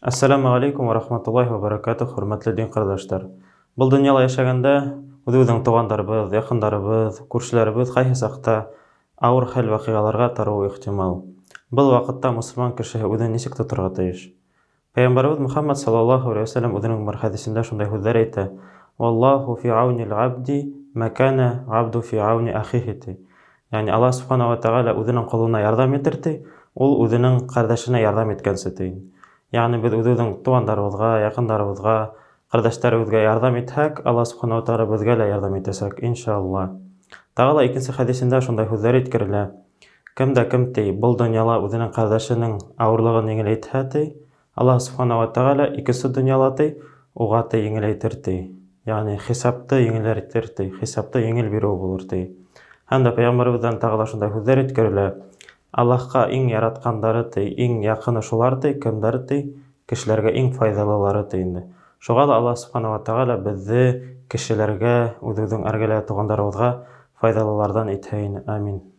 Ассаламу алейкум ва рахматуллахи ва баракатух, хөрмәтле дин кардәшләр. Был дөньяла яшәгәндә үзебезнең тугандарыбыз, якындарыбыз, күршеләребез кайсы сакта авыр хәл вакыйгаларга тарыуы ихтимал. Был вакытта мөселман кешеһе үзен ничек тотарга тиеш? Пәйгамбәрбез Мөхәммәд саллаллаһу алейһи ва сәллям үзенең бер хәдисендә шундай сүзләр әйтә: "Валлаһу фи аунил абди ма кана абду фи ауни ахиһи" ди. Ягъни Аллаһ субхана ва тәгалә үзенең кулына ярдәм итер ди, ул үзенең кардәшенә ярдәм иткәнче ди. Ягъни без үзебезнең тугандарыбызга, якындарыбызга, кардәшләребезгә ярдәм итһәк, Аллаһ субхана ва тәгалә безгә дә ярдәм итәчәк, иншаллаһ. Тагы да икенче хәдисендә шундай сүзләр әйткерелә: "Кем дә кем ди, был дөньяла үзенең кардәшенең авырлыгын еңеләйтһә ди, Аллаһ субхана ва тәгалә икенче дөньяла ди, уга ди еңеләйтер ди. Ягъни хисапты еңеләйтер ди, хисапты еңел бирү булыр ди." Һәм дә Пәйгамбәребездән тагы да шундай сүзләр әйткерелә: "Аллаһка иң яраткандары ди, иң якыны шулар ди, кемдер ди, кешеләргә иң файдалылары ди инде." Шуга да Аллаһ субхана ва тәгалә безне кешеләргә, үзебезнең эргәлә тугандарыбызга файдалылардан итһә ине. Амин.